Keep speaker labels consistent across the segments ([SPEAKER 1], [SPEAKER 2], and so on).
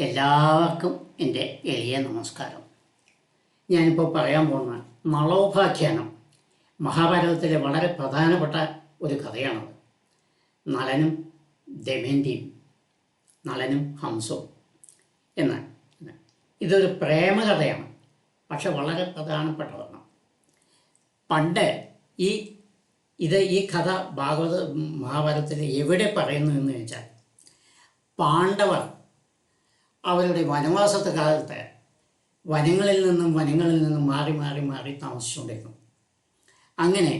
[SPEAKER 1] എല്ലാവർക്കും എൻ്റെ എളിയ നമസ്കാരം. ഞാനിപ്പോൾ പറയാൻ പോകുന്ന നളോപാഖ്യാനം മഹാഭാരതത്തിലെ വളരെ പ്രധാനപ്പെട്ട ഒരു കഥയാണത്. നളനും ദമയന്തിയും, നളനും ഹംസവും എന്ന്. ഇതൊരു പ്രേമകഥയാണ്, പക്ഷെ വളരെ പ്രധാനപ്പെട്ടതാണ്. പണ്ട് ഈ കഥ മഹാഭാരതത്തിൽ എവിടെ പറയുന്നു എന്ന് വെച്ചാൽ, പാണ്ഡവർ അവരുടെ വനവാസത്തെ കാലത്ത് വനങ്ങളിൽ നിന്നും മാറി താമസിച്ചുകൊണ്ടിരുന്നു. അങ്ങനെ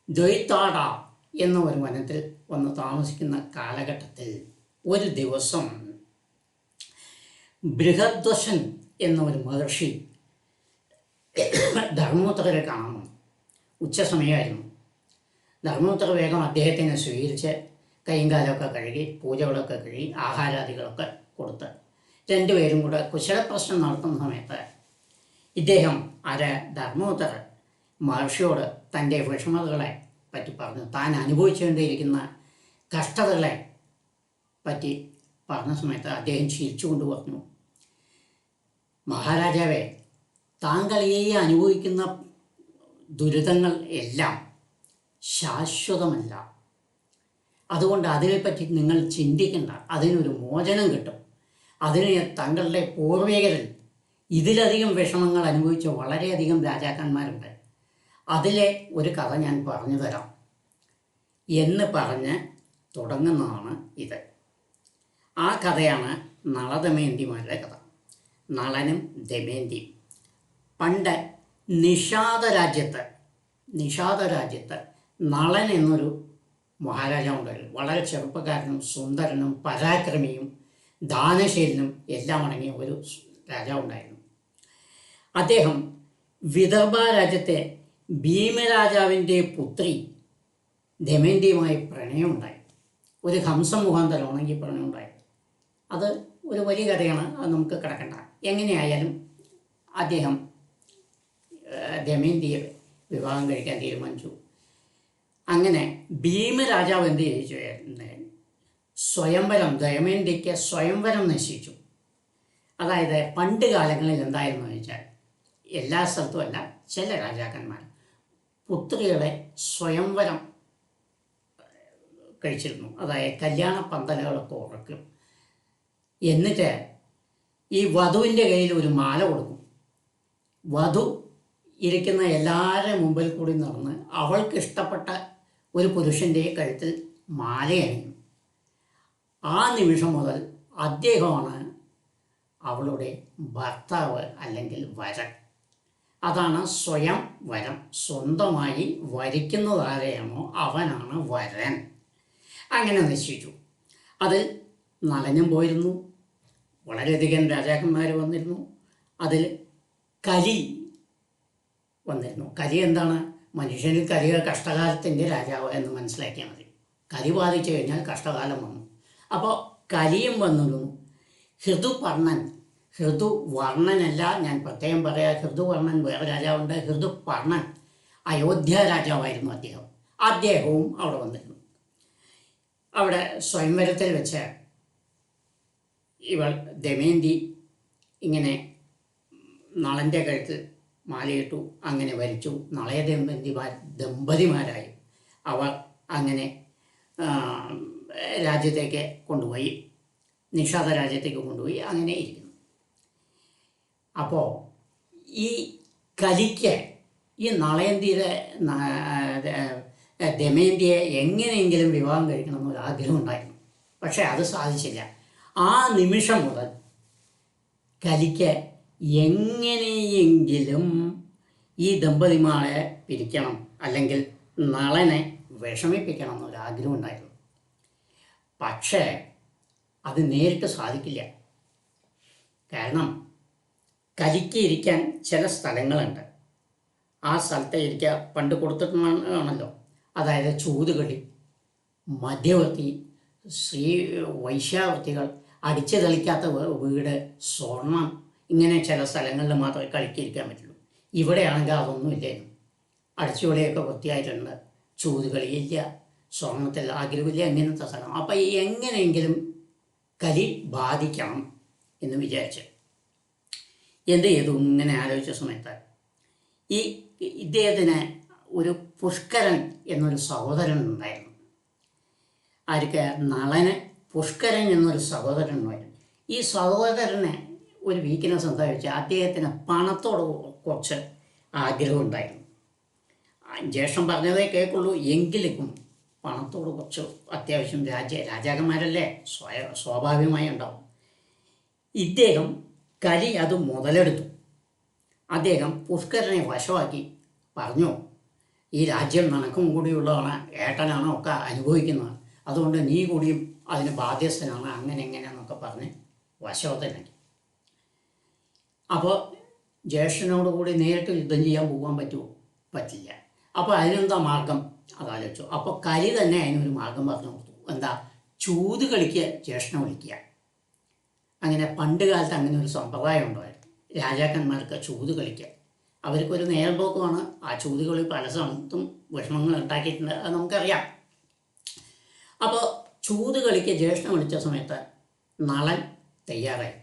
[SPEAKER 1] ദ്വൈതാട എന്ന ഒരു വനത്തിൽ വന്ന് താമസിക്കുന്ന കാലഘട്ടത്തിൽ ഒരു ദിവസം ബൃഹദ്വശൻ എന്ന ഒരു മഹർഷി ധർമ്മപുത്രരെ കാണാൻ വന്നു. ഉച്ചസമയമായിരുന്നു. ധർമ്മപുത്ര വേഗം അദ്ദേഹത്തിനെ സ്വീകരിച്ച് കൈയും കാലമൊക്കെ കഴുകി, പൂജകളൊക്കെ കഴുകി, ആഹാരാദികളൊക്കെ കൊടുത്ത് രണ്ടുപേരും കൂടെ കുശലപ്രശ്നം നടത്തുന്ന സമയത്ത് ഇദ്ദേഹം ധർമ്മപുത്രർ മഹർഷിയോട് തൻ്റെ വിഷമതകളെ പറ്റി പറഞ്ഞു. താൻ അനുഭവിച്ചുകൊണ്ടിരിക്കുന്ന കഷ്ടതകളെ പറ്റി പറഞ്ഞ സമയത്ത് അദ്ദേഹം ചിരിച്ചുകൊണ്ട് പറഞ്ഞു, മഹാരാജാവേ, താങ്കൾ ഈ അനുഭവിക്കുന്ന ദുരിതങ്ങൾ എല്ലാം ശാശ്വതമല്ല. അതുകൊണ്ട് അതിനെപ്പറ്റി നിങ്ങൾ ചിന്തിക്കേണ്ട. അതിനൊരു മോചനം കിട്ടും. അതിന് തങ്ങളുടെ പൂർവികരിൽ ഇതിലധികം വിഷമങ്ങൾ അനുഭവിച്ച വളരെയധികം രാജാക്കന്മാരുണ്ട്. അതിലെ ഒരു കഥ ഞാൻ പറഞ്ഞു തരാം എന്ന് പറഞ്ഞ് തുടങ്ങുന്നതാണ് ഇത്. ആ കഥയാണ് നളദമയന്തിമാരുടെ കഥ. നളനും ദമയന്തിയും. പണ്ട് നിഷാദ രാജ്യത്ത് നളൻ എന്നൊരു മഹാരാജാവുണ്ടായിരുന്നു. വളരെ ചെറുപ്പക്കാരനും സുന്ദരനും പരാക്രമിയും ദാനശീലനും എല്ലാം അടങ്ങിയ ഒരു രാജാവുണ്ടായിരുന്നു. അദ്ദേഹം വിദർഭ രാജ്യത്തെ ഭീമരാജാവിൻ്റെ പുത്രി ദമയന്തിയുമായി പ്രണയമുണ്ടായി. ഒരു ഹംസം മുഖാന്തരമാണ് ഈ പ്രണയം ഉണ്ടായത്. അത് ഒരു വലിയ കഥയാണ്, അത് നമുക്ക് കിടക്കണ്ട. എങ്ങനെയായാലും അദ്ദേഹം ദമയന്തിയെ വിവാഹം കഴിക്കാൻ തീരുമാനിച്ചു. അങ്ങനെ ഭീമരാജാവ് എന്ത് ചെയ്യിച്ചു? ദമയന്തിക്ക് സ്വയംവരം നിശ്ചയിച്ചു. അതായത് പണ്ട് കാലങ്ങളിൽ എന്തായിരുന്നു വെച്ചാൽ, എല്ലാ സ്ഥലത്തുമല്ല, ചില രാജാക്കന്മാർ പുത്രികളെ സ്വയംവരം കഴിച്ചിരുന്നു. അതായത് കല്യാണ പന്തലുകളൊക്കെ ഉറക്കും. എന്നിട്ട് ഈ വധുവിൻ്റെ കയ്യിൽ ഒരു മാല കൊടുക്കും. വധു ഇരിക്കുന്ന എല്ലാവരുടെ മുമ്പിൽ കൂടി നടന്ന് അവൾക്ക് ഇഷ്ടപ്പെട്ട ഒരു പുരുഷൻ്റെ കഴുത്തിൽ മാലയണിയും. ആ നിമിഷം മുതൽ അദ്ദേഹമാണ് അവളുടെ ഭർത്താവ് അല്ലെങ്കിൽ വരൻ. അതാണ് സ്വയം വരം. സ്വന്തമായി വരിക്കുന്നതാരെയാണോ അവനാണ് വരൻ. അങ്ങനെ നിശ്ചയിച്ചു. അതിൽ നളനും പോയിരുന്നു. വളരെയധികം രാജാക്കന്മാർ വന്നിരുന്നു. അതിൽ കലി വന്നിരുന്നു. കലി എന്താണ്? മനുഷ്യനിൽ കഷ്ടകാലത്തിൻ്റെ രാജാവ് എന്ന് മനസ്സിലാക്കിയാൽ മതി. കലി ബാധിച്ചു കഴിഞ്ഞാൽ കഷ്ടകാലം വന്നു. അപ്പോൾ കലിയും വന്നിരുന്നു. ഋതുവർണ്ണനല്ല, ഞാൻ പ്രത്യേകം പറയാം. ഋതുവർണ്ണൻ വേറെ രാജാവുണ്ട്. ഋതുപർണ്ണൻ അയോധ്യ രാജാവായിരുന്നു അദ്ദേഹം. അദ്ദേഹവും അവിടെ വന്നിരുന്നു. അവിടെ സ്വയംവരത്തിൽ വെച്ച് ഇവൾ ദമയന്തി ഇങ്ങനെ നളൻ്റെ കഴുത്തിൽ മാലയിട്ടു. അങ്ങനെ വരിച്ചു. നളയ ദമ്പതിമാരായി. അവർ അങ്ങനെ രാജ്യത്തേക്ക് കൊണ്ടുപോയി, നിഷാദ രാജ്യത്തേക്ക് കൊണ്ടുപോയി. അങ്ങനെ ഇരിക്കുന്നു. അപ്പോൾ ഈ കലിക്ക് ഈ ദമയന്തിയെ എങ്ങനെയെങ്കിലും വിവാഹം കഴിക്കണമെന്നൊരു ആഗ്രഹം ഉണ്ടായിരുന്നു. പക്ഷേ അത് സാധിച്ചില്ല. ആ നിമിഷം മുതൽ കലിക്ക് എങ്ങനെയെങ്കിലും ഈ ദമ്പതിമാരെ പിരിക്കണം, അല്ലെങ്കിൽ നളനെ വിഷമിപ്പിക്കണം എന്നൊരാഗ്രഹം ഉണ്ടായിരുന്നു. പക്ഷേ അത് നേരിട്ട് സാധിക്കില്ല. കാരണം കലിക്ക് ഇരിക്കാൻ ചില സ്ഥലങ്ങളുണ്ട്. ആ സ്ഥലത്തെ ഇരിക്കുക പണ്ട് കൊടുത്തിട്ടാണല്ലോ. അതായത് ചൂതുകളി, മധ്യവർത്തി, വൈശ്യാവർത്തികൾ, അടിച്ചു തളിക്കാത്ത വീട്, സ്വർണം, ഇങ്ങനെ ചില സ്ഥലങ്ങളിൽ മാത്രമേ കളിക്കിരിക്കാൻ പറ്റുള്ളൂ. ഇവിടെയാണെങ്കിൽ അതൊന്നുമില്ലായിരുന്നു. അടിച്ചുപൊളിയൊക്കെ വൃത്തിയായിട്ടുണ്ട്. ചൂതുകളിയില്ല, സ്വർണത്തിൽ ആഗ്രഹമില്ല, ഇങ്ങനത്തെ സ്ഥലം. അപ്പം എങ്ങനെയെങ്കിലും കലി ബാധിക്കണം എന്ന് വിചാരിച്ച് എന്ത് ചെയ്തു? ഇങ്ങനെ ആലോചിച്ച സമയത്ത് ഈ ഇദ്ദേഹത്തിന് ഒരു പുഷ്കരൻ എന്നൊരു സഹോദരൻ ഉണ്ടായിരുന്നു. ആർക്ക്? നളന് പുഷ്കരൻ എന്നൊരു സഹോദരൻ ഉണ്ടായിരുന്നു. ഈ സഹോദരന് ഒരു വീക്ക്നെസ് എന്താ വെച്ചാൽ അദ്ദേഹത്തിന് പണത്തോട് കുറച്ച് ആഗ്രഹം ഉണ്ടായിരുന്നു. ജ്യേഷ്ഠൻ പറഞ്ഞതേ കേൾക്കുള്ളൂ, എങ്കിലും പണത്തോട് കുറച്ച് അത്യാവശ്യം രാജാക്കന്മാരല്ലേ, സ്വാഭാവികമായി ഉണ്ടാവും. ഇദ്ദേഹം കലി അത് മുതലെടുത്തു. അദ്ദേഹം പുഷ്കരനെ വശമാക്കി പറഞ്ഞു, ഈ രാജ്യം നിനക്കും കൂടിയുള്ളതാണ്, ഏട്ടനാണ് ഒക്കെ അനുഭവിക്കുന്നത്, അതുകൊണ്ട് നീ കൂടിയും അതിന് ബാധ്യസ്ഥനാണ്, അങ്ങനെ എങ്ങനെയാണെന്നൊക്കെ പറഞ്ഞ് വശവത്തനാക്കി. അപ്പോൾ ജ്യേഷ്ഠനോട് കൂടി നേരിട്ട് യുദ്ധം ചെയ്യാൻ പോകാൻ പറ്റുമോ? പറ്റില്ല. അപ്പോൾ അതിനെന്താ മാർഗം അതാലോചിച്ചു. അപ്പോൾ കലി തന്നെ അതിനൊരു മാർഗം പറഞ്ഞു കൊടുത്തു. എന്താ? ചൂത് കളിക്കുക, ജ്യേഷ്ഠനെ വിളിക്കുക. അങ്ങനെ പണ്ട് കാലത്ത് അങ്ങനെ ഒരു സമ്പ്രദായം ഉണ്ടായിരുന്നു. രാജാക്കന്മാർക്ക് ചൂത് കളിക്കുക, അവർക്കൊരു നേർപോക്കമാണ്. ആ ചൂതുകളിൽ പല സ്ഥലത്തും വിഷമങ്ങൾ ഉണ്ടാക്കിയിട്ടുണ്ട്, അത് നമുക്കറിയാം. അപ്പോൾ ചൂത് കളിക്കുക ജ്യേഷ്ഠനെ വിളിച്ച സമയത്ത് നളൻ തയ്യാറായി.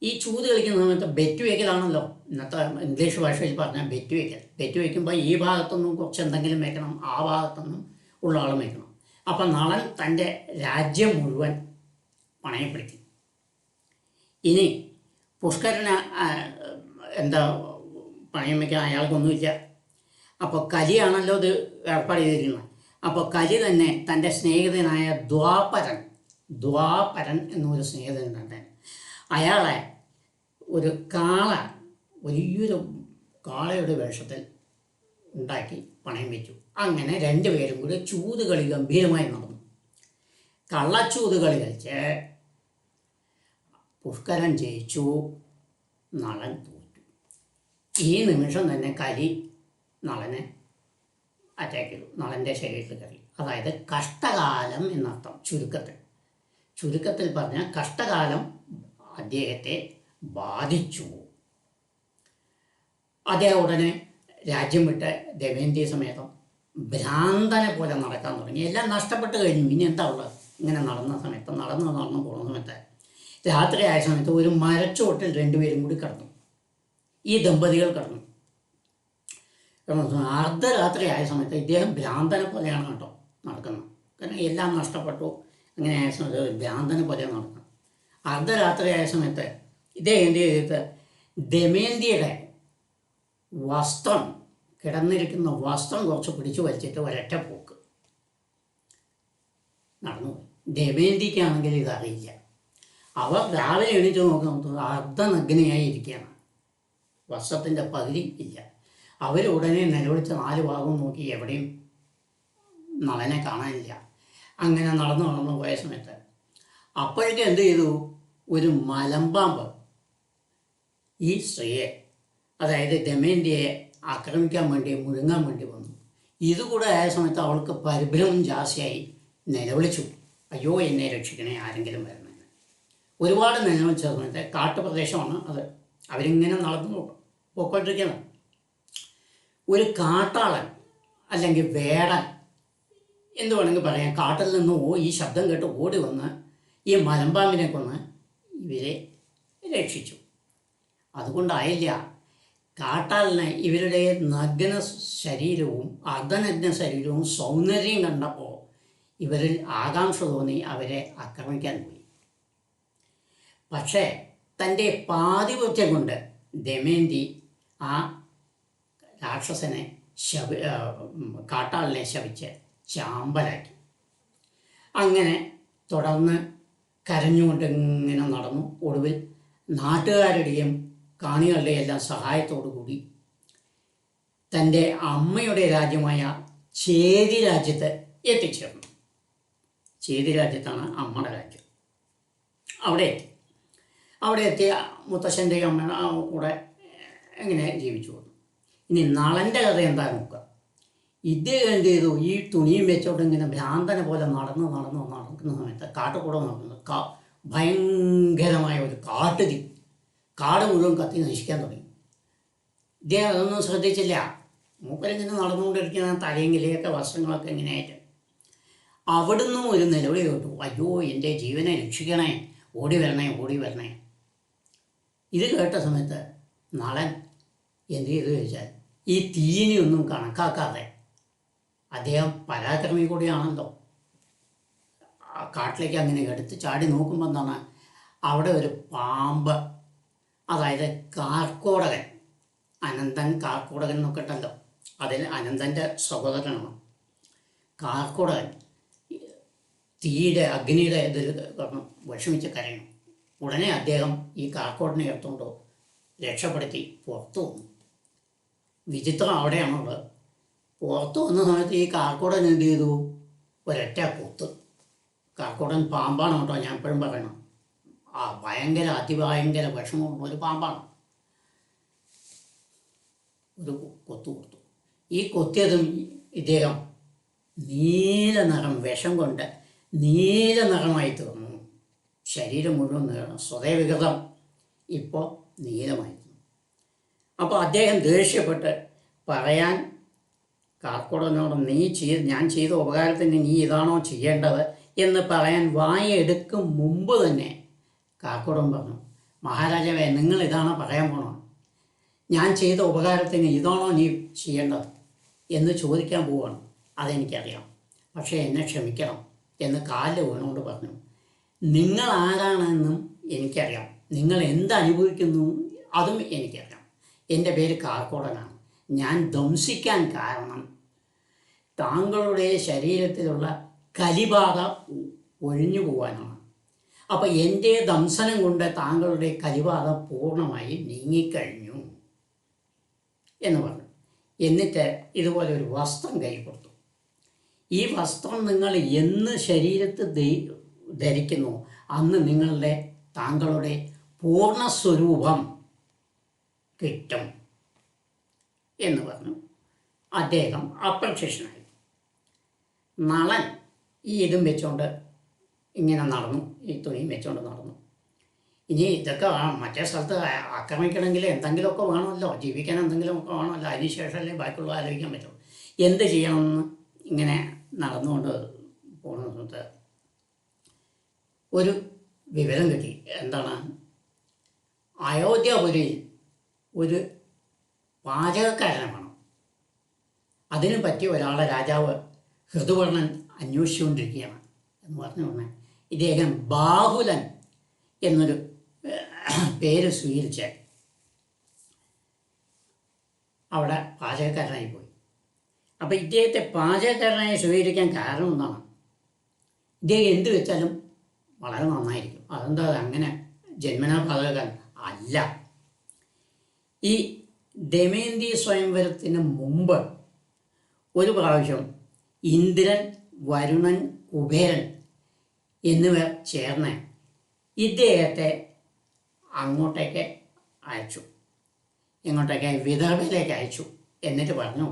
[SPEAKER 1] ഈ ചൂത് കളിക്കുന്ന സമയത്ത് ബെറ്റ് വയ്ക്കലാണല്ലോ, ഇന്നത്തെ ഇംഗ്ലീഷ് ഭാഷയിൽ പറഞ്ഞാൽ ബെറ്റ് വയ്ക്കൽ. ബെറ്റ് വയ്ക്കുമ്പോൾ ഈ ഭാഗത്തുനിന്നും കുറച്ച് എന്തെങ്കിലും വയ്ക്കണം, ആ ഭാഗത്തുനിന്നും ഉള്ള ആളും വയ്ക്കണം. അപ്പം നളൻ തൻ്റെ രാജ്യം മുഴുവൻ പണയപ്പെടുത്തി. ഇനി പുഷ്കരന് എന്താ പണയം വയ്ക്കാൻ അയാൾക്കൊന്നുമില്ല. അപ്പോൾ കലിയാണല്ലോ ഇത് ഏർപ്പാട് ചെയ്തിരിക്കുന്നത്. അപ്പോൾ കലി തന്നെ തൻ്റെ സ്നേഹിതനായ ദ്വാപരൻ എന്നൊരു സ്നേഹിതനുണ്ട്. അയാളെ ഒരു വലിയൊരു കാളയുടെ വേഷത്തിൽ ഉണ്ടാക്കി പണയം വെച്ചു. അങ്ങനെ രണ്ടുപേരും കൂടി ചൂത് കളി ഗംഭീരമായി നടന്നു. കള്ളച്ചൂത് കളി കളിച്ച് പുഷ്കരൻ ജയിച്ചു, നളൻ തോറ്റു. ഈ നിമിഷം തന്നെ കലി നളനെ അറ്റാക്ക് ചെയ്തു, നളൻ്റെ ശരീരത്തിൽ കയറി. അതായത് കഷ്ടകാലം എന്നർത്ഥം. ചുരുക്കത്തിൽ പറഞ്ഞാൽ കഷ്ടകാലം അദ്ദേഹത്തെ ബാധിച്ചു. അദ്ദേഹം ഉടനെ രാജ്യം വിട്ട് ദമയന്തി സമേതം ഭ്രാന്തനെ പോലെ നടക്കാൻ തുടങ്ങി. എല്ലാം നഷ്ടപ്പെട്ട് കഴിഞ്ഞു, ഇനി എന്താ ഉള്ളത്? ഇങ്ങനെ നടന്നു പോകുന്ന സമയത്ത് രാത്രിയായ സമയത്ത് ഒരു മരച്ചുവട്ടിൽ രണ്ടുപേരും കൂടി കിടന്നു. ഈ ദമ്പതികൾ കിടന്നു. അർദ്ധരാത്രിയായ സമയത്ത് ഇദ്ദേഹം ഭ്രാന്തനെ പോലെയാണ് കേട്ടോ നടക്കുന്നത്. കാരണം എല്ലാം നഷ്ടപ്പെട്ടു. അങ്ങനെ ആയ സമയത്ത് ഭ്രാന്തനെ പോലെയാണ് നടക്കുന്നത്. അർദ്ധരാത്രിയായ സമയത്ത് ഇദ്ദേഹം എന്ത് ചെയ്തിട്ട് ദമയന്തിയുടെ വസ്ത്രം, കിടന്നിരിക്കുന്ന വസ്ത്രം കുറച്ച് പിടിച്ചു വലിച്ചിട്ട് ഒരൊറ്റ പോക്ക് നടന്നുപോയി. ദമയന്തിക്കാണെങ്കിൽ ഇതറിയില്ല. അവർ രാവിലെ എണീറ്റ് നോക്കുന്നത് അർദ്ധനഗ്നയായി ഇരിക്കുകയാണ്, വസ്ത്രത്തിൻ്റെ പകുതി ഇല്ല. അവരുടനെ നിലവിളിച്ച 4 ഭാഗവും നോക്കി, എവിടെയും നളനെ കാണാനില്ല. അങ്ങനെ നടന്നു പോയ സമയത്ത് അപ്പോഴേക്കും എന്ത് ചെയ്തു? ഒരു മലമ്പാമ്പ് ഈ സ്ത്രീയെ, അതായത് ദമയന്തിയെ ആക്രമിക്കാൻ വേണ്ടി, മുഴുങ്ങാൻ വേണ്ടി വന്നു. ഇതുകൂടെ ആയ സമയത്ത് അവൾക്ക് പരിഭ്രമം ജാസ്തിയായി നിലവിളിച്ചു, അയ്യോ എന്നെ രക്ഷിക്കണേ, ആരെങ്കിലും വരണമെന്ന്. ഒരുപാട് നിലവിളിച്ച സമയത്ത്, കാട്ടുപ്രദേശമാണ് അത്, അവരിങ്ങനെ നടന്നു പോയിക്കൊണ്ടിരിക്കുന്നത്. ഒരു കാട്ടാളൻ അല്ലെങ്കിൽ വേടൻ എന്ത് വേണമെങ്കിൽ പറയാം, കാട്ടിൽ നിന്ന് ഈ ശബ്ദം കേട്ട് ഓടി വന്ന് ഈ മലമ്പാമ്പിനെ കൊന്ന് ഇവരെ രക്ഷിച്ചു. അതുകൊണ്ടായില്ല, കാട്ടാളിന് ഇവരുടെ നഗ്ന ശരീരവും അർദ്ധനഗ്ന ശരീരവും സൗന്ദര്യം കണ്ടപ്പോൾ ഇവരിൽ ആകാംക്ഷ തോന്നി അവരെ ആക്രമിക്കാൻ പോയി. പക്ഷേ തൻ്റെ പാതിവൃത്യം കൊണ്ട് ദമയന്തി ആ രാക്ഷസനെ കാട്ടാളിനെ ശപിച്ച് ചാമ്പലാക്കി. അങ്ങനെ തുടർന്ന് കരഞ്ഞുകൊണ്ട് ഇങ്ങനെ നടന്നു. ഒടുവിൽ നാട്ടുകാരുടെയും കാണികളുടെയും എല്ലാം സഹായത്തോടു കൂടി തൻ്റെ അമ്മയുടെ രാജ്യമായ ചേതി രാജ്യത്ത് എത്തിച്ചേർന്നു. ചേതി രാജ്യത്താണ് അമ്മയുടെ രാജ്യം. അവിടെ എത്തിയ മുത്തശ്ശൻ്റെയും അമ്മ കൂടെ എങ്ങനെ ജീവിച്ചു വന്നു. ഇനി നളൻ്റെ കഥ എന്താ നോക്കുക. ഇദ്ദേഹം എന്ത് ചെയ്തു? ഈ തുണിയും വെച്ചോട്ട് ഇങ്ങനെ ഭ്രാന്തനെ പോലെ നടക്കുന്ന സമയത്ത് കാട്ടുകൂടെ നടക്കുന്നത് ഭയങ്കരമായ ഒരു കാട്ടുതീ, കാട് മുഴുവൻ കത്തി നശിക്കാൻ തുടങ്ങി. ഇദ്ദേഹം അതൊന്നും ശ്രദ്ധിച്ചില്ല. മൂപ്പരിങ്ങനെ നടന്നുകൊണ്ടിരിക്കുന്ന തലയെങ്കിലെയൊക്കെ വസ്ത്രങ്ങളൊക്കെ ഇങ്ങനെയായിട്ട് അവിടുന്ന് ഒരു നിലവിളി കേട്ടു, അയ്യോ എൻ്റെ ജീവനെ രക്ഷിക്കണേ, ഓടി വരണേ. ഇത് കേട്ട സമയത്ത് നളൻ എന്ത് ചെയ്തു ചോദിച്ചാൽ ഈ തീയിനെയൊന്നും കണക്കാക്കാതെ, അദ്ദേഹം പരാക്രമി കൂടിയാണല്ലോ, കാട്ടിലേക്ക് അങ്ങനെ എടുത്ത് ചാടി നോക്കുമ്പോൾ എന്താണ്, അവിടെ ഒരു പാമ്പ്, അതായത് കാർക്കോടകൻ, അനന്തൻ കാർക്കോടകൻ എന്നൊക്കെ ഉണ്ടല്ലോ, അതിൽ അനന്തൻ്റെ സഹോദരനാണ് കാർക്കോടകൻ. തീയുടെ അഗ്നിയുടെ ഇതിൽ കാരണം വിഷമിച്ച് കരയണം. ഉടനെ അദ്ദേഹം ഈ കാർക്കോടനെ എടുത്തുകൊണ്ട് രക്ഷപ്പെടുത്തി പുറത്തു വന്നു. വിചിത്രം അവിടെയാണുള്ളത്. പുറത്തു വന്ന സമയത്ത് ഈ കാർക്കോടൻ എന്ത് ചെയ്തു, ഒരൊറ്റ കുത്ത്. കാർക്കോടൻ പാമ്പാണ് കേട്ടോ, ഞാൻ എപ്പോഴും പറയണം. ഭയങ്കര അതിഭയങ്കര വിഷമമുള്ള ഒരു പാമ്പാണ്. ഒരു കൊത്തു കൊടുത്തു. ഈ കൊത്തിയതും ഇദ്ദേഹം നീല നിറം, വിഷം കൊണ്ട് നീല നിറമായി തീർന്നു. ശരീരം മുഴുവൻ നീളം, സ്വതവികൃതം ഇപ്പോൾ നീലമായിരുന്നു. അപ്പോൾ അദ്ദേഹം ദേഷ്യപ്പെട്ട് പറയാൻ കാർക്കോടനോട്, ഞാൻ ചെയ്ത ഉപകാരത്തിന് നീ ഇതാണോ ചെയ്യേണ്ടത് എന്ന് പറയാൻ വായെടുക്കും മുമ്പ് തന്നെ കാർക്കോടൻ പറഞ്ഞു, മഹാരാജാവേ, നിങ്ങൾ ഇതാണോ പറയാൻ പോണോ? ഞാൻ ചെയ്ത ഉപകാരത്തിന് ഇതാണോ നീ ചെയ്യേണ്ടത് എന്ന് ചോദിക്കാൻ പോവുകയാണ്. അതെനിക്കറിയാം, പക്ഷേ എന്നെ ക്ഷമിക്കണം എന്ന് കാലിൽ വീണുകൊണ്ട് പറഞ്ഞു. നിങ്ങൾ ആരാണെന്നും എനിക്കറിയാം, നിങ്ങൾ എന്തനുഭവിക്കുന്നു അതും എനിക്കറിയാം. എൻ്റെ പേര് കാർക്കോടനാണ്. ഞാൻ ദംശിക്കാൻ കാരണം താങ്കളുടെ ശരീരത്തിലുള്ള കലിബാധ ഒഴിഞ്ഞു പോകാനാണ്. അപ്പോൾ എൻ്റെ ദംശനം കൊണ്ട് താങ്കളുടെ കലിബാധ പൂർണ്ണമായി നീങ്ങിക്കഴിഞ്ഞു എന്ന് പറഞ്ഞു. എന്നിട്ട് ഇതുപോലെ ഒരു വസ്ത്രം കൈ കൊടുത്തു. ഈ വസ്ത്രം നിങ്ങൾ എന്ന് ശരീരത്തിൽ ധരിക്കുന്നു അന്ന് താങ്കളുടെ പൂർണ്ണസ്വരൂപം കിട്ടും എന്ന് പറഞ്ഞു. അദ്ദേഹം അപ്രത്യക്ഷനായി. നളൻ ഈ ഇതും വെച്ചുകൊണ്ട് ഇങ്ങനെ നടന്നു, ഈ തുണിയും വെച്ചുകൊണ്ട് നടന്നു. ഇനി ഇതൊക്കെ മറ്റേ സ്ഥലത്ത് ആക്രമിക്കണമെങ്കിൽ എന്തെങ്കിലുമൊക്കെ വേണമല്ലോ, ജീവിക്കാൻ എന്തെങ്കിലുമൊക്കെ വേണമല്ലോ, അതിനുശേഷമല്ലേ ബാക്കിയുള്ള ആലോചിക്കാൻ പറ്റുള്ളൂ. എന്ത് ചെയ്യണമെന്ന് ഇങ്ങനെ നടന്നുകൊണ്ട് പോകുന്ന സമയത്ത് ഒരു വിവരം കിട്ടി. എന്താണ്, അയോധ്യാപുരിയിൽ ഒരു പാചകക്കാരനെ വേണം. അതിനു പറ്റിയ ഒരാളെ രാജാവ് ഋതുവർണ്ണൻ അന്വേഷിച്ചുകൊണ്ടിരിക്കുകയാണ് എന്ന് പറഞ്ഞു. പറഞ്ഞാൽ ഇദ്ദേഹം ബാഹുലൻ എന്നൊരു പേര് സ്വീകരിച്ച് അവിടെ പാചകക്കാരനായി പോയി. അപ്പോൾ ഇദ്ദേഹത്തെ പാചകക്കാരനായി സ്വീകരിക്കാൻ കാരണം എന്താണ്, ഇദ്ദേഹം എന്ത് വെച്ചാലും വളരെ നന്നായിരിക്കും. അതെന്താ അങ്ങനെ ജന്മനാ പാചകക്കാരൻ അല്ല. ഈ ദമയന്തി സ്വയംവരത്തിന് മുമ്പ് ഒരു പ്രാവശ്യം ഇന്ദ്രൻ, വരുണൻ, കുബേരൻ എന്നിവർ ചേർന്ന് ഇദ്ദേഹത്തെ അങ്ങോട്ടേക്ക് അയച്ചു. ഇങ്ങോട്ടേക്ക് വിദർഭയിലേക്ക് അയച്ചു. എന്നിട്ട് പറഞ്ഞു,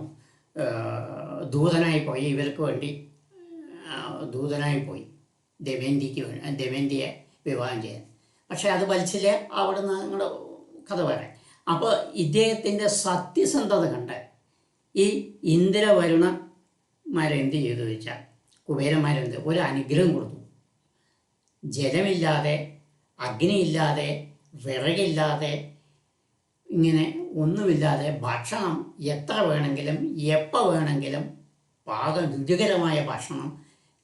[SPEAKER 1] ദൂതനായി പോയി, ഇവർക്ക് വേണ്ടി ദൂതനായി പോയി ദമയന്തിയെ വിവാഹം ചെയ്യാൻ. പക്ഷേ അത് വലിച്ചില്ല. അവിടെ നിന്ന് നിങ്ങളുടെ കഥ പറയാം. അപ്പോൾ ഇദ്ദേഹത്തിൻ്റെ സത്യസന്ധത കണ്ട് ഈ ഇന്ദ്രവരുണന്മാരെന്ത് ചെയ്തു വെച്ചാൽ, കുബേരന്മാരെന്ത് ഒരു അനുഗ്രഹം കൊടുത്തു. ജലമില്ലാതെ, അഗ്നിയില്ലാതെ, വിറകില്ലാതെ, ഇങ്ങനെ ഒന്നുമില്ലാതെ ഭക്ഷണം എത്ര വേണമെങ്കിലും എപ്പോൾ വേണമെങ്കിലും രുചികരമായ ഭക്ഷണം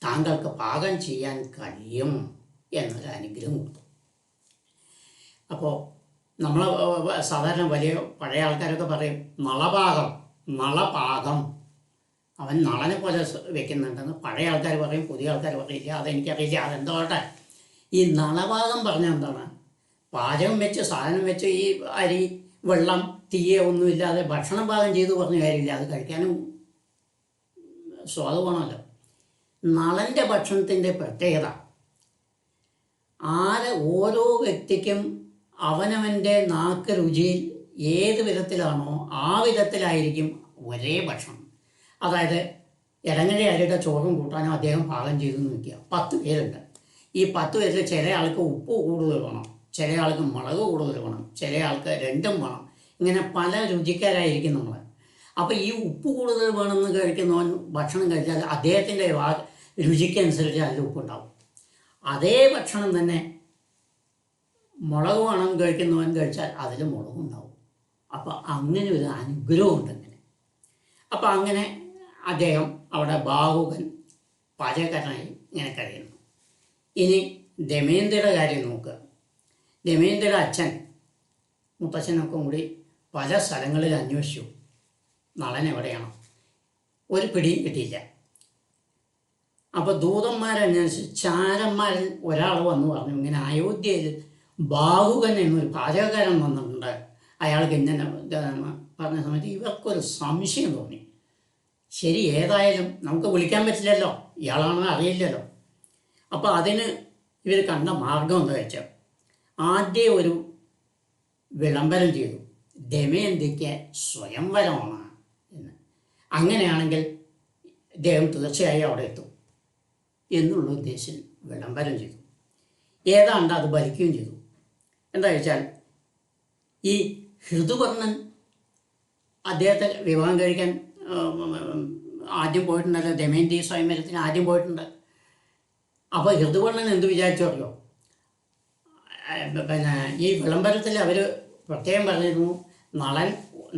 [SPEAKER 1] താങ്കൾക്ക് പാകം ചെയ്യാൻ കഴിയും എന്നൊരു അനുഗ്രഹം കൊടുത്തു. അപ്പോൾ നമ്മൾ സാധാരണ പഴയ ആൾക്കാരൊക്കെ പറയും നളപാകം, അവൻ നളനെ പോലെ വെക്കുന്നുണ്ടെന്ന് പഴയ ആൾക്കാർ പറയും, പുതിയ ആൾക്കാർ പറയില്ല. അതെനിക്കറിയില്ല, അതെന്തോട്ടെ. ഈ നളപാകം പറഞ്ഞാൽ എന്താണ്, പാചകം വെച്ച് സാധനം വെച്ച് ഈ അരി, വെള്ളം, തീയ ഒന്നുമില്ലാതെ ഭക്ഷണം പാകം ചെയ്തു പറഞ്ഞ കാര്യമില്ല. അത് കഴിക്കാനും സ്വാദ് വേണമല്ലോ. നളൻ്റെ ഭക്ഷണത്തിൻ്റെ പ്രത്യേകത, ഓരോ വ്യക്തിക്കും അവനവൻ്റെ നാക്ക് രുചിയിൽ ഏത് വിധത്തിലാണോ ആ വിധത്തിലായിരിക്കും ഒരേ ഭക്ഷണം. അതായത് ഇടങ്ങഴി അരിയുടെ ചോറും കൂട്ടാനും അദ്ദേഹം പാകം ചെയ്തു നിൽക്കുക. 10 പേരുണ്ട്. ഈ 10 പേരിൽ ചില ആൾക്ക് ഉപ്പ് കൂടുതൽ വേണം, ചില ആൾക്ക് മുളക് കൂടുതൽ വേണം, ചില ആൾക്ക് രണ്ടും വേണം. ഇങ്ങനെ പല രുചിക്കാരായിരിക്കും നമ്മൾ. അപ്പോൾ ഈ ഉപ്പ് കൂടുതൽ വേണമെന്ന് കഴിക്കുന്നവൻ ഭക്ഷണം കഴിച്ചാൽ അദ്ദേഹത്തിൻ്റെ രുചിക്കനുസരിച്ച് അതിൽ ഉപ്പുണ്ടാവും. അതേ ഭക്ഷണം തന്നെ മുളക് മണം കഴിക്കുന്നവൻ കഴിച്ചാൽ അതിൽ മുളകുണ്ടാവും. അപ്പോൾ അങ്ങനെ ഒരു അനുഗ്രഹമുണ്ട് അങ്ങനെ. അപ്പോൾ അങ്ങനെ അദ്ദേഹം അവിടെ ബാഹുകൻ പാചകക്കാരനായി ഇങ്ങനെ കഴിയുന്നു. ഇനി ദമയന്തിയുടെ കാര്യം നോക്കുക. ദമയന്തിയുടെ അച്ഛൻ മുത്തച്ഛനൊക്കെ കൂടി പല സ്ഥലങ്ങളിൽ അന്വേഷിച്ചു, നളൻ എവിടെയാണ്, ഒരു പിടിയും കിട്ടിയില്ല. അപ്പോൾ ദൂതന്മാരന്വേഷിച്ച് ചാരന്മാരിൽ ഒരാൾ വന്ന് പറഞ്ഞു, ഇങ്ങനെ അയോധ്യയിൽ ബാഹുകൻ എന്നൊരു പാചകക്കാരൻ വന്നിട്ടുണ്ട്, അയാൾക്ക് ഇങ്ങനെ പറഞ്ഞ സമയത്ത് ഇവർക്കൊരു സംശയം തോന്നി. ശരി, ഏതായാലും നമുക്ക് വിളിക്കാൻ പറ്റില്ലല്ലോ, ഇയാളാണെന്ന് അറിയില്ലല്ലോ. അപ്പോൾ അതിന് ഇവർ കണ്ട മാർഗം എന്താ വെച്ചാൽ, ആദ്യം ഒരു വിളംബരം ചെയ്തു, ദമയന്തിക്ക് സ്വയംവരമാണ് എന്ന്. അങ്ങനെയാണെങ്കിൽ ഇദ്ദേഹം തീർച്ചയായും അവിടെ എത്തും എന്നുള്ള ഉദ്ദേശത്തിൽ വിളംബരം ചെയ്തു. ഏതാണ്ട് അത് ഭരിക്കുകയും ചെയ്തു. എന്താ വെച്ചാൽ, ഈ ഋതുപർണൻ അദ്ദേഹത്തെ വിവാഹം കഴിക്കാൻ ആദ്യം പോയിട്ടുണ്ടല്ലോ, ദമയന്തി സ്വയംവരത്തിന് ആദ്യം പോയിട്ടുണ്ട്. അപ്പോൾ ഋതുപർണൻ എന്ത് വിചാരിച്ചു അറിയോ, പിന്നെ ഈ വിളംബരത്തിൽ അവർ പ്രത്യേകം പറഞ്ഞിരുന്നു,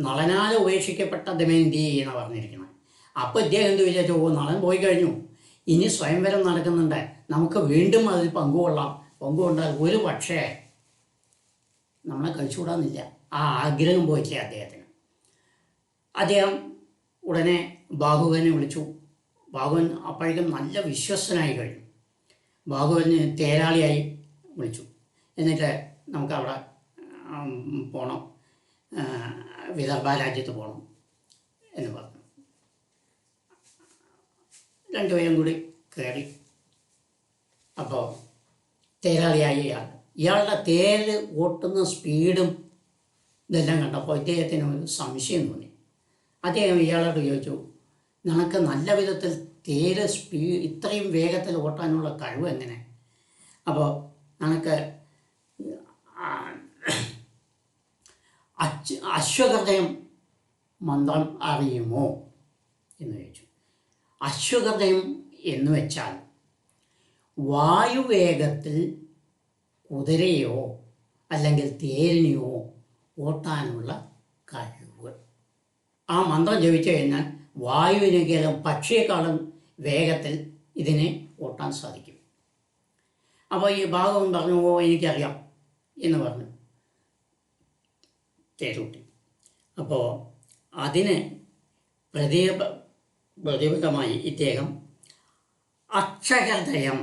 [SPEAKER 1] നളനാൽ ഉപേക്ഷിക്കപ്പെട്ട ദമയന്തി എന്നാണ് പറഞ്ഞിരിക്കുന്നത്. അപ്പോൾ ഇദ്ദേഹം എന്ത് വിചാരിച്ചു, ഓ നളൻ പോയി കഴിഞ്ഞു, ഇനി സ്വയംവരം നടക്കുന്നുണ്ട്, നമുക്ക് വീണ്ടും അതിൽ പങ്കുകൊണ്ടാൽ ഒരു പക്ഷേ നമ്മളെ കഴിച്ചുകൂടാന്നില്ല. ആ ആഗ്രഹം പോയിട്ടില്ല അദ്ദേഹത്തിന്. അദ്ദേഹം ഉടനെ ബാഹുകനെ വിളിച്ചു. ബാഹുകൻ അപ്പോഴേക്കും നല്ല വിശ്വസ്തനായി കഴിഞ്ഞു. ബാഹുകന് തേരാളിയായി വിളിച്ചു. എന്നിട്ട് നമുക്കവിടെ പോകണം, വിദർഭ രാജ്യത്ത് പോകണം എന്ന് പറഞ്ഞു. രണ്ടുപേരും കൂടി കയറി. അപ്പോൾ തേരാളിയായി ഇയാളുടെ തേര് ഓട്ടുന്ന സ്പീഡും ഇതെല്ലാം കണ്ടപ്പോൾ ഇദ്ദേഹത്തിന് ഒരു സംശയം തോന്നി. അദ്ദേഹം ഇയാളോട് ചോദിച്ചു, നിനക്ക് നല്ല വിധത്തിൽ തേര് ഇത്രയും വേഗത്തിൽ ഓട്ടാനുള്ള കഴിവ് എങ്ങനെ? അപ്പോൾ നിനക്ക് അശ്വഹൃദയം മന്ത്രം അറിയുമോ എന്ന് ചോദിച്ചു. അശ്വഹൃദയം എന്ന് വെച്ചാൽ വായുവേഗത്തിൽ കുതിരയോ അല്ലെങ്കിൽ തേരിനെയോ ഓട്ടാനുള്ള കഴിവ്. ആ മന്ത്രം ജപിച്ചു കഴിഞ്ഞാൽ വായുവിനേക്കാളും പക്ഷിയേക്കാളും വേഗത്തിൽ ഇതിനെ ഓട്ടാൻ സാധിക്കും. അപ്പോൾ ഈ ഭാഗവൻ പറഞ്ഞു, ഓ എനിക്കറിയാം എന്ന് പറഞ്ഞു തേരൂട്ടി. അപ്പോൾ അതിന് പ്രതിബദ്ധമായി ഇദ്ദേഹം അക്ഷഹൃദയം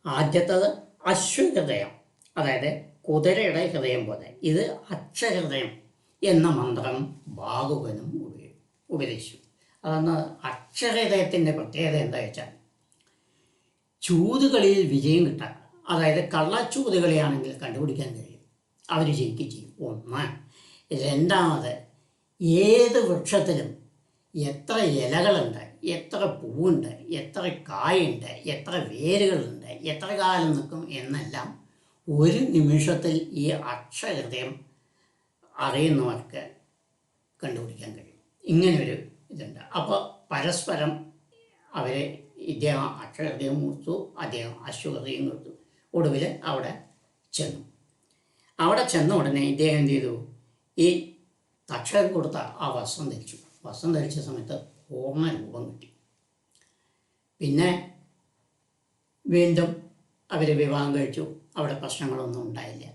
[SPEAKER 1] ആദ്യത്തത് അശ്വഹൃദയം, അതായത് കുതിരയുടെ ഹൃദയം പോലെ, ഇത് അക്ഷഹൃദയം എന്ന മന്ത്രം ബാഹുകനും ഉപദേശിച്ചു. അതാണ് അക്ഷഹൃദയത്തിൻ്റെ പ്രത്യേകത എന്താ വെച്ചാൽ, ചൂതുകളിൽ വിജയം കിട്ടാൻ, അതായത് കള്ളച്ചൂതുകളിയാണെങ്കിൽ കണ്ടുപിടിക്കാൻ കഴിയും, അവർ ജയിക്കുകയും ചെയ്യും. ഒന്ന്. രണ്ടാമത്, ഏത് വൃക്ഷത്തിലും എത്ര ഇലകളുണ്ട്, എത്ര പൂവുണ്ട്, എത്ര കായുണ്ട്, എത്ര വേരുകളുണ്ട്, എത്ര കാലം നിൽക്കും എന്നെല്ലാം ഒരു നിമിഷത്തിൽ ഈ അക്ഷഹൃദയം അറിയുന്നവർക്ക് കണ്ടുപിടിക്കാൻ കഴിയും. ഇങ്ങനൊരു ഇതുണ്ട്. അപ്പോൾ പരസ്പരം ഇദ്ദേഹം അക്ഷഹൃദയം കൊടുത്തു, അദ്ദേഹം അശ്വഹൃദയം കൊടുത്തു. ഒടുവിൽ അവിടെ ചെന്ന ഉടനെ ഇദ്ദേഹം എന്ത് ചെയ്തു, ഈ തക്ഷകൻ കൊടുത്ത ആ വസ്ത്രം ധരിച്ചു. വസ്ത്രം ധരിച്ച സമയത്ത് പൂർണ്ണ രൂപം കിട്ടി. പിന്നെ വീണ്ടും അവർ വിവാഹം കഴിച്ചു. അവിടെ പ്രശ്നങ്ങളൊന്നും ഉണ്ടായില്ല.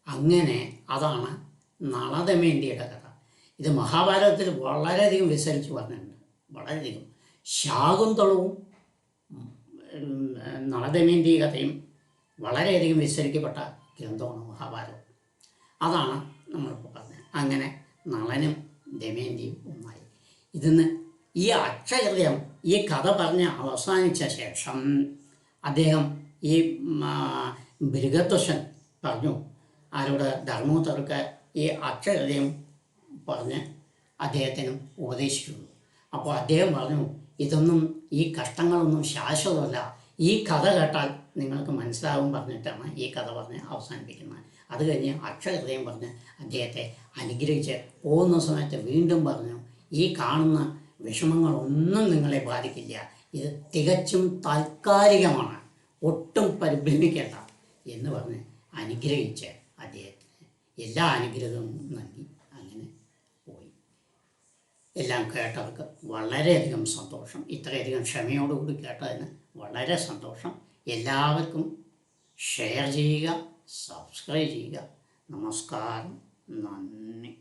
[SPEAKER 1] അങ്ങനെ അതാണ് നളദമയന്തിയുടെ കഥ. ഇത് മഹാഭാരതത്തിൽ വളരെയധികം വിസ്തരിച്ച് പറഞ്ഞിട്ടുണ്ട്. വളരെയധികം ശാകുന്തളവും നളദമയന്തി കഥയും വളരെയധികം വിസ്തരിക്കപ്പെട്ട ഗ്രന്ഥമാണ് മഹാഭാരതം. അതാണ് നമ്മളിപ്പോൾ പറഞ്ഞത്. അങ്ങനെ നളനും ദമയന്തിയും ഒന്നായി. ഇതിന്ന് ഈ അക്ഷഹൃദയം ഈ കഥ പറഞ്ഞ് അവസാനിച്ച ശേഷം അദ്ദേഹം ഈ ഭൃഗത്വശൻ പറഞ്ഞു, ആരോട്, ധർമ്മപുത്രർക്ക് ഈ അക്ഷഹൃദയം പറഞ്ഞ് അദ്ദേഹത്തിനും ഉപദേശിക്കുന്നു. അപ്പോൾ അദ്ദേഹം പറഞ്ഞു, ഈ കഷ്ടങ്ങളൊന്നും ശാശ്വതമല്ല, ഈ കഥ കേട്ടാൽ നിങ്ങൾക്ക് മനസ്സിലാവും പറഞ്ഞിട്ടാണ് ഈ കഥ പറഞ്ഞ് അവസാനിപ്പിക്കുന്നത്. അത് കഴിഞ്ഞ് അക്ഷഹൃദയം പറഞ്ഞ് അദ്ദേഹത്തെ അനുഗ്രഹിച്ച് പോകുന്ന സമയത്ത് വീണ്ടും പറഞ്ഞു, ഈ കാണുന്ന വിഷമങ്ങളൊന്നും നിങ്ങളെ ബാധിക്കില്ല, ഇത് തികച്ചും താൽക്കാലികമാണ്, ഒട്ടും പരിഭ്രമിക്കേണ്ട എന്ന് പറഞ്ഞ് അനുഗ്രഹിച്ച് അദ്ദേഹത്തിന് എല്ലാ അനുഗ്രഹവും നൽകി അങ്ങനെ പോയി. എല്ലാം കേട്ടവർക്ക് വളരെയധികം സന്തോഷം. ഇത്രയധികം ക്ഷമയോടുകൂടി കേട്ടതിന് വളരെ സന്തോഷം. എല്ലാവർക്കും ഷെയർ ചെയ്യുക, സബ്സ്ക്രൈബ് ചെയ്യുക. നമസ്കാരം, നന്ദി.